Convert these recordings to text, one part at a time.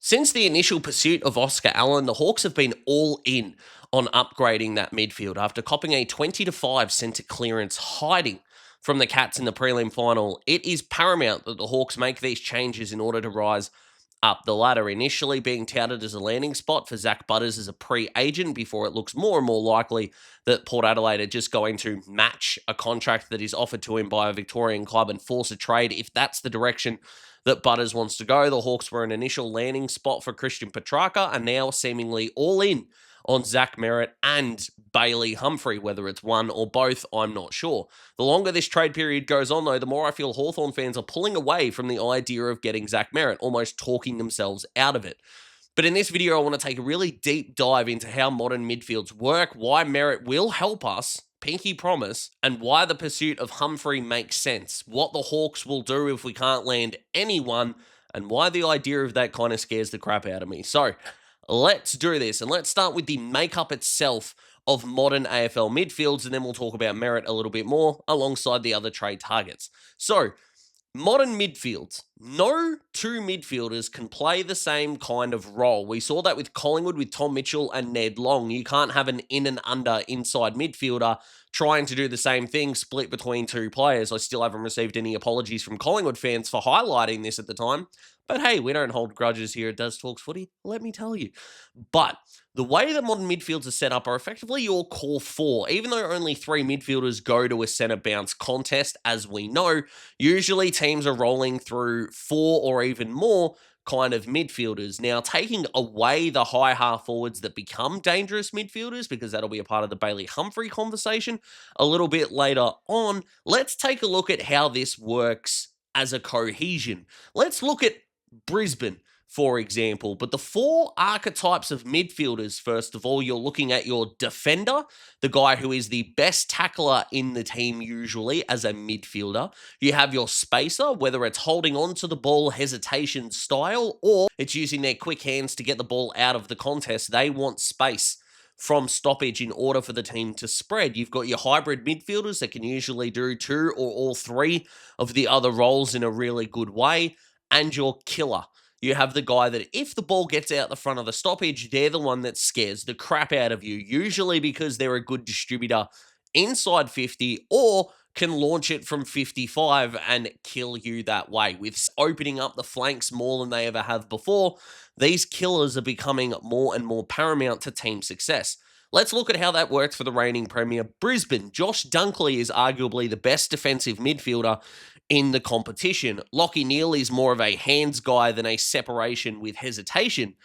Since the initial pursuit of Oscar Allen, the Hawks have been all in on upgrading that midfield after copping a 20-5 centre clearance hiding from the Cats in the prelim final. It is paramount that the Hawks make these changes in order to rise up the ladder, initially being touted as a landing spot for Zak Butters as a pre-agent before it looks more and more likely that Port Adelaide are just going to match a contract that is offered to him by a Victorian club and force a trade if that's the direction that Butters wants to go. The Hawks were an initial landing spot for Christian Petrarca and now seemingly all in on Zach Merrett and Bailey Humphrey. Whether it's one or both, I'm not sure. The longer this trade period goes on, though, the more I feel Hawthorn fans are pulling away from the idea of getting Zach Merrett, almost talking themselves out of it. But in this video, I want to take a really deep dive into how modern midfields work, why Merrett will help us, pinky promise, and why the pursuit of Humphrey makes sense, what the Hawks will do if we can't land anyone, and why the idea of that kind of scares the crap out of me. So, let's do this, and let's start with the makeup itself of modern AFL midfields, and then we'll talk about Merrett a little bit more alongside the other trade targets. So, modern midfields. No two midfielders can play the same kind of role. We saw that with Collingwood, with Tom Mitchell and Ned Long. You can't have an in and under inside midfielder trying to do the same thing split between two players. I still haven't received any apologies from Collingwood fans for highlighting this at the time. But hey, we don't hold grudges here at Does Talks Footy, let me tell you. But the way that modern midfields are set up are effectively your core four. Even though only three midfielders go to a centre bounce contest, as we know, usually teams are rolling through four or even more kind of midfielders. Now, taking away the high half forwards that become dangerous midfielders, because that'll be a part of the Bailey Humphrey conversation a little bit later on, let's take a look at how this works as a cohesion. Let's look at Brisbane, for example. But the four archetypes of midfielders, first of all, you're looking at your defender, the guy who is the best tackler in the team usually as a midfielder. You have your spacer, whether it's holding on to the ball, hesitation style, or it's using their quick hands to get the ball out of the contest. They want space from stoppage in order for the team to spread. You've got your hybrid midfielders that can usually do two or all three of the other roles in a really good way. And your killer. You have the guy that if the ball gets out the front of the stoppage, they're the one that scares the crap out of you, usually because they're a good distributor inside 50 or can launch it from 55 and kill you that way. With opening up the flanks more than they ever have before, these killers are becoming more and more paramount to team success. Let's look at how that works for the reigning premier Brisbane. Josh Dunkley is arguably the best defensive midfielder in the competition. Lachie Neale is more of a hands guy than a separation with hesitation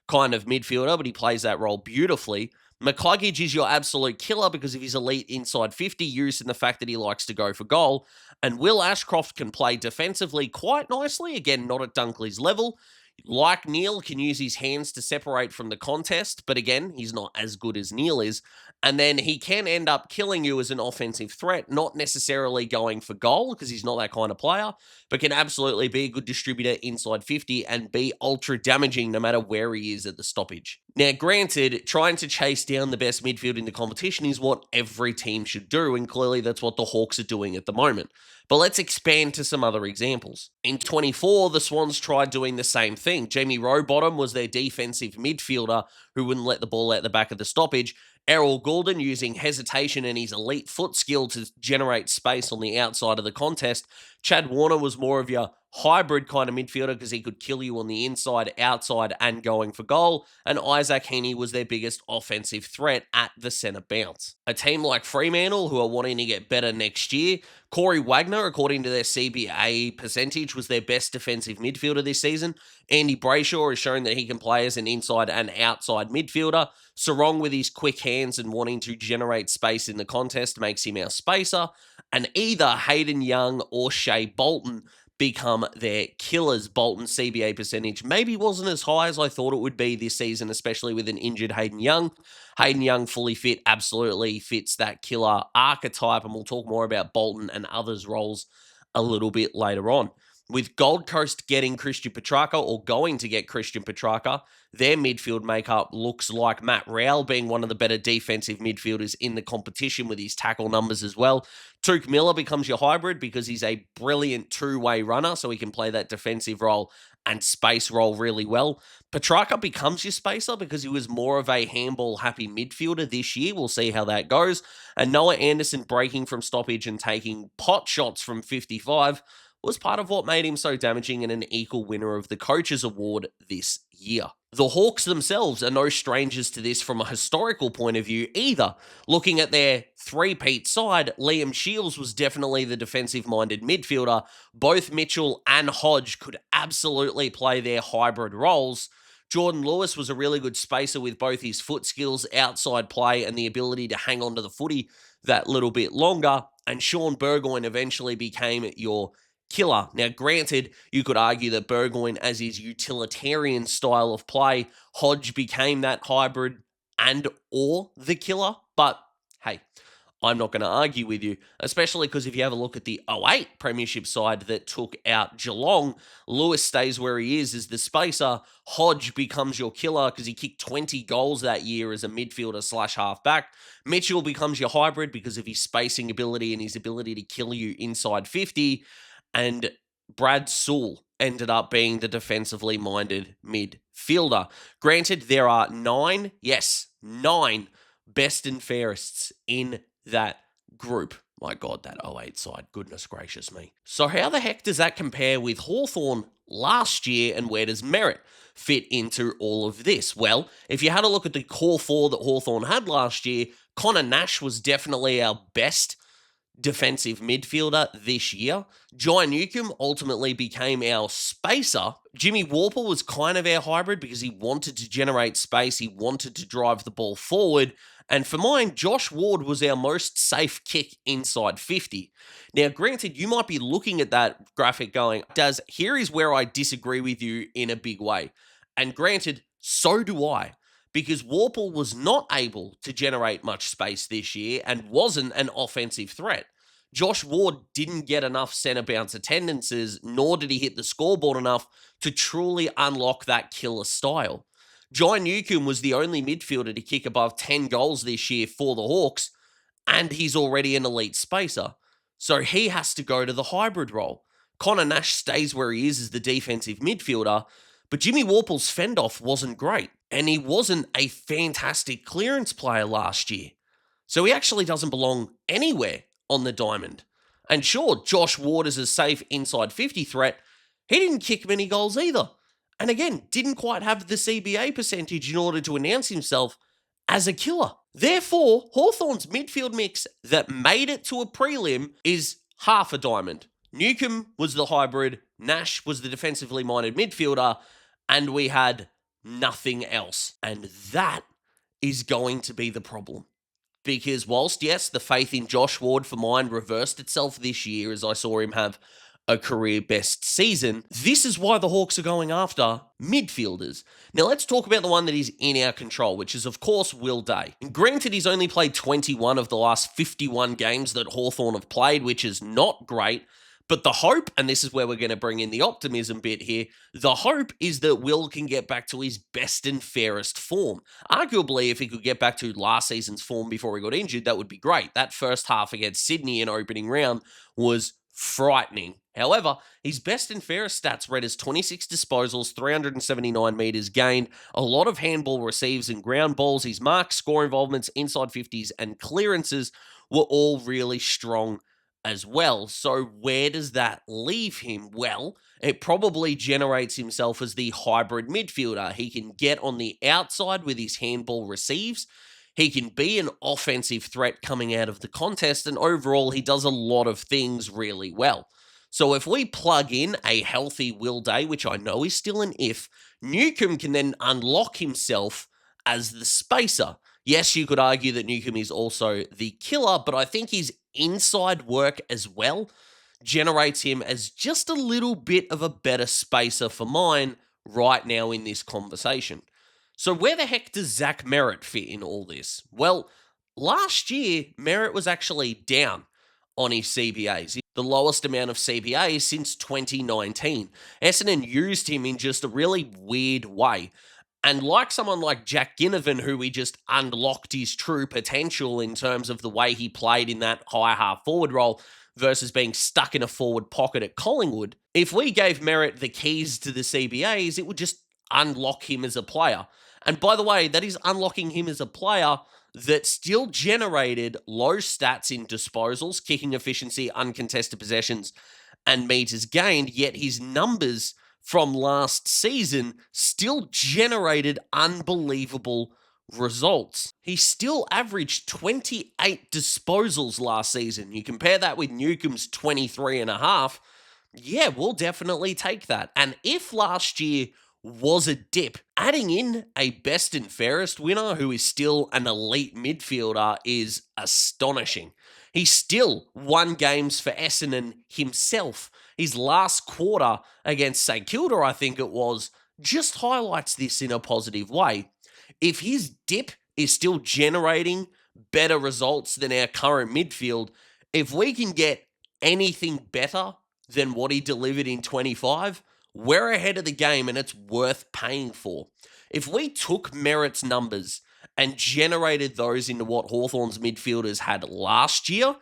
kind of midfielder, but he plays that role beautifully. McCluggage is your absolute killer because of his elite inside 50 use and the fact that he likes to go for goal. And Will Ashcroft can play defensively quite nicely, again, not at Dunkley's level. Like Neale, can use his hands to separate from the contest, but again, he's not as good as Neale is. And then he can end up killing you as an offensive threat, not necessarily going for goal because he's not that kind of player, but can absolutely be a good distributor inside 50 and be ultra damaging no matter where he is at the stoppage. Now, granted, trying to chase down the best midfield in the competition is what every team should do, and clearly that's what the Hawks are doing at the moment. But let's expand to some other examples. In 24, the Swans tried doing the same thing. Jamie Rowbottom was their defensive midfielder who wouldn't let the ball out the back of the stoppage. Errol Goulden using hesitation and his elite foot skill to generate space on the outside of the contest. Chad Warner was more of your hybrid kind of midfielder because he could kill you on the inside, outside, and going for goal. And Isaac Heaney was their biggest offensive threat at the centre bounce. A team like Fremantle, who are wanting to get better next year, Corey Wagner, according to their CBA percentage, was their best defensive midfielder this season. Andy Brayshaw has shown that he can play as an inside and outside midfielder. Sarong, with his quick hands and wanting to generate space in the contest, makes him our spacer. And either Hayden Young or Shea Bolton become their killers. Bolton's CBA percentage maybe wasn't as high as I thought it would be this season, especially with an injured Hayden Young. Hayden Young, fully fit, absolutely fits that killer archetype, and we'll talk more about Bolton and others' roles a little bit later on. With Gold Coast getting Christian Petrarca, or going to get Christian Petrarca, their midfield makeup looks like Matt Rowell being one of the better defensive midfielders in the competition with his tackle numbers as well. Touk Miller becomes your hybrid because he's a brilliant two-way runner, so he can play that defensive role and space role really well. Petrarca becomes your spacer because he was more of a handball happy midfielder this year. We'll see how that goes. And Noah Anderson breaking from stoppage and taking pot shots from 55 was part of what made him so damaging and an equal winner of the Coaches Award this year. The Hawks themselves are no strangers to this from a historical point of view either. Looking at their three-peat side, Liam Shields was definitely the defensive-minded midfielder. Both Mitchell and Hodge could absolutely play their hybrid roles. Jordan Lewis was a really good spacer with both his foot skills, outside play, and the ability to hang on to the footy that little bit longer. And Sean Burgoyne eventually became your killer. Now, granted, you could argue that Burgoyne, as his utilitarian style of play, Hodge became that hybrid and or the killer, but hey, I'm not going to argue with you, especially because if you have a look at the '08 Premiership side that took out Geelong, Lewis stays where he is as the spacer. Hodge becomes your killer because he kicked 20 goals that year as a midfielder slash halfback. Mitchell becomes your hybrid because of his spacing ability and his ability to kill you inside 50. And Brad Sewell ended up being the defensively minded midfielder. Granted, there are nine best and fairests in that group. My God, that '08 side, goodness gracious me. So how the heck does that compare with Hawthorn last year, and where does Merrett fit into all of this? Well, if you had a look at the core four that Hawthorn had last year, Connor Nash was definitely our best defensive midfielder this year. Jai Newcomb ultimately became our spacer. Jimmy Warple was kind of our hybrid because he wanted to generate space, he wanted to drive the ball forward. And for mine, Josh Ward was our most safe kick inside 50. Now, granted, you might be looking at that graphic going, Daz, here is where I disagree with you in a big way. And granted, so do I, because Warple was not able to generate much space this year and wasn't an offensive threat. Josh Ward didn't get enough centre bounce attendances, nor did he hit the scoreboard enough to truly unlock that killer style. Jai Newcomb was the only midfielder to kick above 10 goals this year for the Hawks, and he's already an elite spacer. So he has to go to the hybrid role. Connor Nash stays where he is as the defensive midfielder, but Jimmy Warple's fend-off wasn't great, and he wasn't a fantastic clearance player last year. So he actually doesn't belong anywhere on the diamond. And sure, Josh Ward is a safe inside 50 threat. He didn't kick many goals either. And again, didn't quite have the CBA percentage in order to announce himself as a killer. Therefore, Hawthorn's midfield mix that made it to a prelim is half a diamond. Newcomb was the hybrid, Nash was the defensively minded midfielder, and we had nothing else. And that is going to be the problem. Because whilst, yes, the faith in Josh Ward for mine reversed itself this year as I saw him have a career best season, this is why the Hawks are going after midfielders. Now let's talk about the one that is in our control, which is of course Will Day. And granted, he's only played 21 of the last 51 games that Hawthorn have played, which is not great. But the hope, and this is where we're going to bring in the optimism bit here, the hope is that Will can get back to his best and fairest form. Arguably, if he could get back to last season's form before he got injured, that would be great. That first half against Sydney in opening round was frightening. However, his best and fairest stats read as 26 disposals, 379 metres gained, a lot of handball receives and ground balls. His marks, score involvements, inside 50s, and clearances were all really strong as well. So where does that leave him? Well, it probably generates himself as the hybrid midfielder. He can get on the outside with his handball receives. He can be an offensive threat coming out of the contest, and overall, he does a lot of things really well. So if we plug in a healthy Will Day, which I know is still an if, Newcomb can then unlock himself as the spacer. Yes, you could argue that Newcomb is also the killer, but I think his inside work as well generates him as just a little bit of a better spacer for mine right now in this conversation. So where the heck does Zach Merrett fit in all this? Well, last year, Merrett was actually down on his CBAs, the lowest amount of CBAs since 2019. Essendon used him in just a really weird way. And like someone like Jack Ginnivan, who we just unlocked his true potential in terms of the way he played in that high half forward role, versus being stuck in a forward pocket at Collingwood. If we gave Merrett the keys to the CBAs, it would just unlock him as a player. And by the way, that is unlocking him as a player that still generated low stats in disposals, kicking efficiency, uncontested possessions, and meters gained, yet his numbers from last season still generated unbelievable results. He still averaged 28 disposals last season. You compare that with Newcomb's 23 and a half, yeah, we'll definitely take that. And if last year was a dip, adding in a best and fairest winner who is still an elite midfielder is astonishing. He still won games for Essendon himself. His last quarter against St Kilda, I think it was, just highlights this in a positive way. If his dip is still generating better results than our current midfield, if we can get anything better than what he delivered in 25, we're ahead of the game and it's worth paying for. If we took Merrett's numbers and generated those into what Hawthorn's midfielders had last year,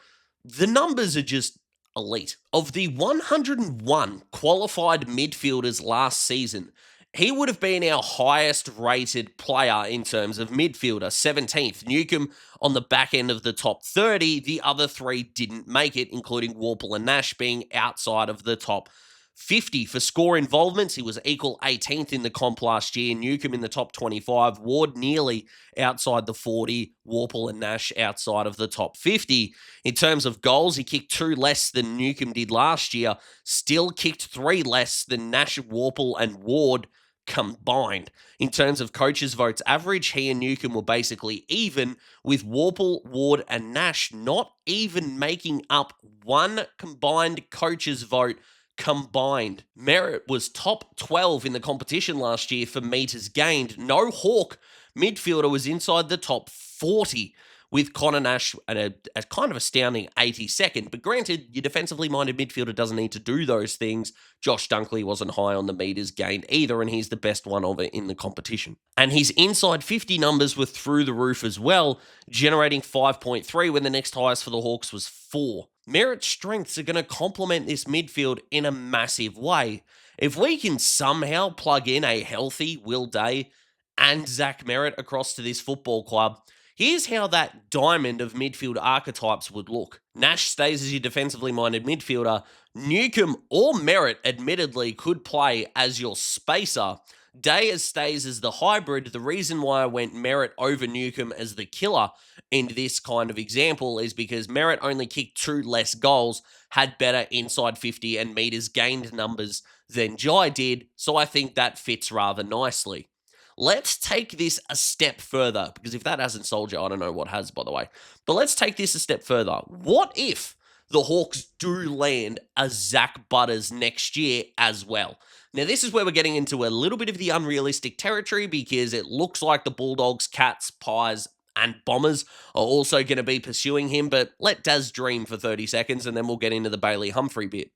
the numbers are just elite. Of the 101 qualified midfielders last season, he would have been our highest rated player in terms of midfielder, 17th. Newcomb on the back end of the top 30. The other three didn't make it, including Worpel and Nash being outside of the top 50. For score involvements, he was equal 18th in the comp last year. Newcomb in the top 25. Ward nearly outside the 40. Worpel and Nash outside of the top 50. In terms of goals, he kicked 2 less than Newcomb did last year. Still kicked 3 less than Nash, Worpel and Ward combined. In terms of coaches' votes average, he and Newcomb were basically even, with Worpel, Ward and Nash not even making up one combined coaches' vote combined. Merrett was top 12 in the competition last year for meters gained. No Hawk midfielder was inside the top 40, with Connor Nash at a kind of astounding 82nd. But granted, your defensively minded midfielder doesn't need to do those things. Josh Dunkley wasn't high on the meters gained either, and he's the best one of it in the competition. And his inside 50 numbers were through the roof as well, generating 5.3 when the next highest for the Hawks was 4. Merrett's strengths are going to complement this midfield in a massive way. If we can somehow plug in a healthy Will Day and Zach Merrett across to this football club, here's how that diamond of midfield archetypes would look. Nash stays as your defensively minded midfielder. Newcomb or Merrett, admittedly, could play as your spacer. Day stays as the hybrid. The reason why I went Merrett over Newcomb as the killer in this kind of example is because Merrett only kicked 2 less goals, had better inside 50 and meters gained numbers than Jai did, so I think that fits rather nicely. Let's take this a step further, because if that hasn't sold you, I don't know what has, by the way. But let's take this a step further. What if the Hawks do land a Zak Butters next year as well? Now, this is where we're getting into a little bit of the unrealistic territory, because it looks like the Bulldogs, Cats, Pies, and Bombers are also going to be pursuing him, but let Daz dream for 30 seconds, and then we'll get into the Bailey Humphrey bit.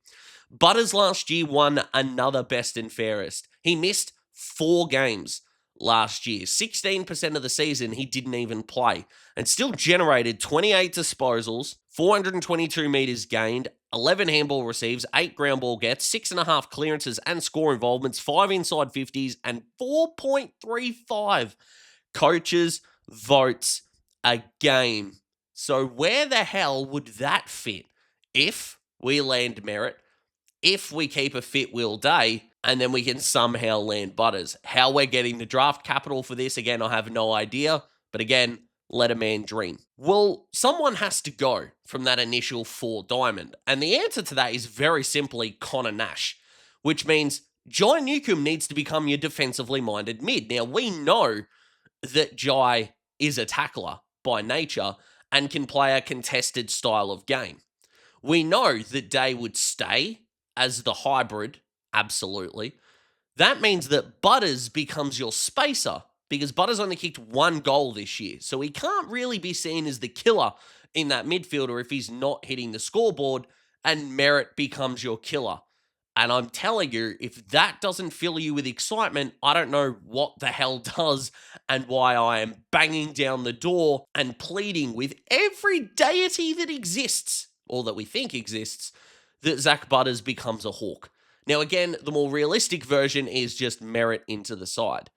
Butters last year won another best and fairest. He missed 4 games last year. 16% of the season he didn't even play, and still generated 28 disposals, 422 meters gained, 11 handball receives, 8 ground ball gets, 6.5 clearances and score involvements, 5 inside 50s, and 4.35 coaches votes a game. So where the hell would that fit if we land Merrett, if we keep a fit Will Day, and then we can somehow land Butters? How we're getting the draft capital for this, again, I have no idea. But again, let a man dream. Well, someone has to go from that initial 4 diamond. And the answer to that is very simply Connor Nash, which means Jai Newcomb needs to become your defensively minded mid. Now, we know that Jai is a tackler by nature and can play a contested style of game. We know that Day would stay as the hybrid. Absolutely. That means that Butters becomes your spacer, because Butters only kicked 1 goal this year. So he can't really be seen as the killer in that midfielder if he's not hitting the scoreboard, and Merrett becomes your killer. And I'm telling you, if that doesn't fill you with excitement, I don't know what the hell does, and why I am banging down the door and pleading with every deity that exists, or that we think exists, that Zak Butters becomes a Hawk. Now, again, the more realistic version is just Merrett into the side.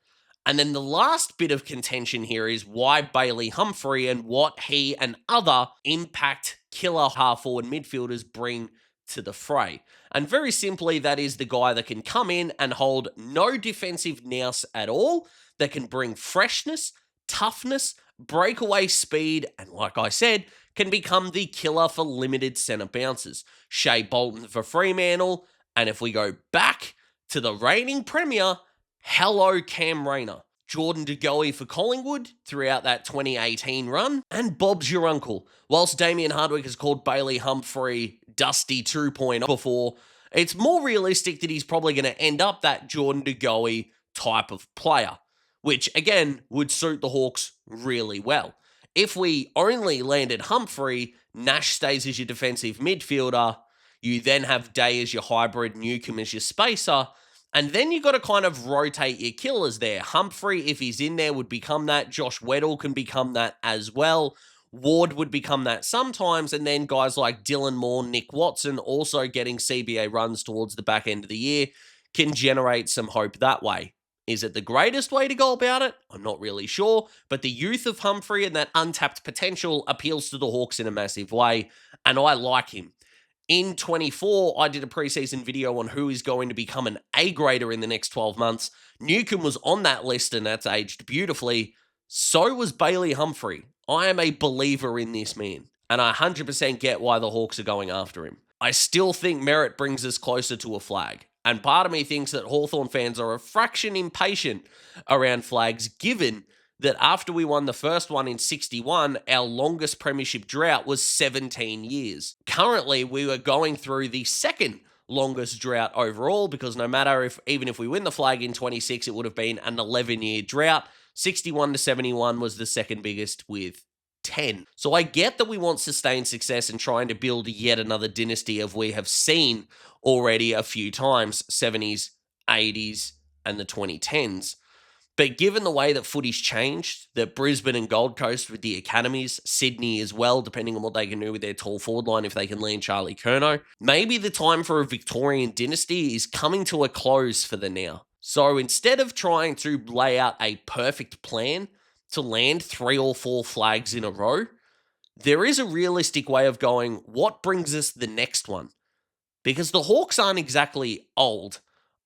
And then the last bit of contention here is why Bailey Humphrey and what he and other impact killer half-forward midfielders bring to the fray. And very simply, that is the guy that can come in and hold no defensive nous at all, that can bring freshness, toughness, breakaway speed, and like I said, can become the killer for limited centre bounces. Shea Bolton for Fremantle, and if we go back to the reigning premier, hello Cam Rayner. Jordan De Goey for Collingwood throughout that 2018 run, and Bob's your uncle. Whilst Damien Hardwick has called Bailey Humphrey Dusty 2.0 before, it's more realistic that he's probably going to end up that Jordan De Goey type of player, which again would suit the Hawks really well. If we only landed Humphrey, Nash stays as your defensive midfielder, you then have Day as your hybrid, Newcombe as your spacer, and then you got to kind of rotate your killers there. Humphrey, if he's in there, would become that. Josh Weddle can become that as well. Ward would become that sometimes. And then guys like Dylan Moore, Nick Watson, also getting CBA runs towards the back end of the year, can generate some hope that way. Is it the greatest way to go about it? I'm not really sure. But the youth of Humphrey and that untapped potential appeals to the Hawks in a massive way. And I like him. In 24, I did a preseason video on who is going to become an A-grader in the next 12 months. Newcombe was on that list, and that's aged beautifully. So was Bailey Humphrey. I am a believer in this man, and I 100% get why the Hawks are going after him. I still think Merrett brings us closer to a flag, and part of me thinks that Hawthorn fans are a fraction impatient around flags, given that after we won the first one in 61, our longest premiership drought was 17 years. Currently, we were going through the second longest drought overall, because no matter even if we win the flag in 26, it would have been an 11-year drought. 61 to 71 was the second biggest with 10. So I get that we want sustained success and trying to build yet another dynasty of we have seen already a few times, 70s, 80s, and the 2010s. But given the way that footy's changed, that Brisbane and Gold Coast with the academies, Sydney as well, depending on what they can do with their tall forward line if they can land Charlie Curnow, maybe the time for a Victorian dynasty is coming to a close for the now. So instead of trying to lay out a perfect plan to land 3 or 4 flags in a row, there is a realistic way of going, what brings us the next one? Because the Hawks aren't exactly old.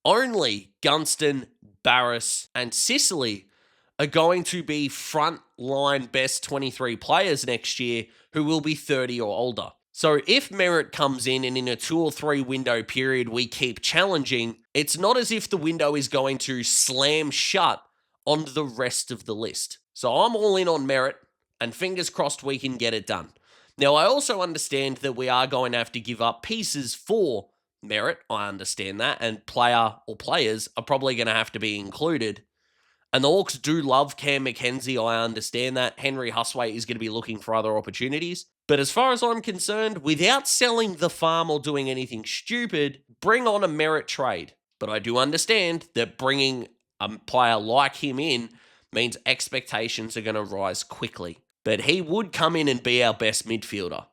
Only Gunston, Barris, and Sicily are going to be front-line best 23 players next year who will be 30 or older. So if Merrett comes in and in a 2 or 3 window period we keep challenging, it's not as if the window is going to slam shut on the rest of the list. So I'm all in on Merrett, and fingers crossed we can get it done. Now, I also understand that we are going to have to give up pieces for Merrett. I understand that, and player or players are probably going to have to be included. And the Hawks do love Cam McKenzie, I understand that. Henry Huswaite is going to be looking for other opportunities. But as far as I'm concerned, without selling the farm or doing anything stupid, bring on a Merrett trade. But I do understand that bringing a player like him in means expectations are going to rise quickly. But he would come in and be our best midfielder.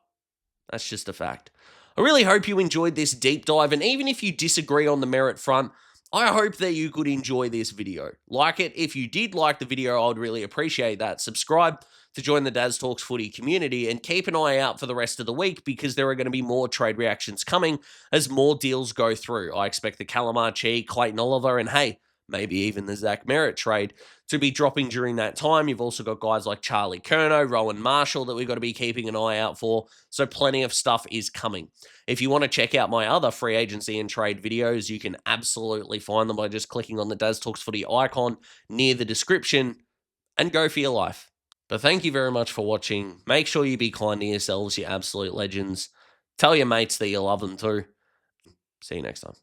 That's just a fact. I really hope you enjoyed this deep dive, and even if you disagree on the Merrett front, I hope that you could enjoy this video. Like it. If you did like the video, I would really appreciate that. Subscribe to join the Daz Talks Footy community, and keep an eye out for the rest of the week, because there are going to be more trade reactions coming as more deals go through. I expect the Calamarchi, Clayton Oliver, and hey, maybe even the Zach Merrett trade to be dropping during that time. You've also got guys like Charlie Curnow, Rowan Marshall that we've got to be keeping an eye out for. So plenty of stuff is coming. If you want to check out my other free agency and trade videos, you can absolutely find them by just clicking on the Daz Talks Footy icon near the description and go for your life. But thank you very much for watching. Make sure you be kind to yourselves, you absolute legends. Tell your mates that you love them too. See you next time.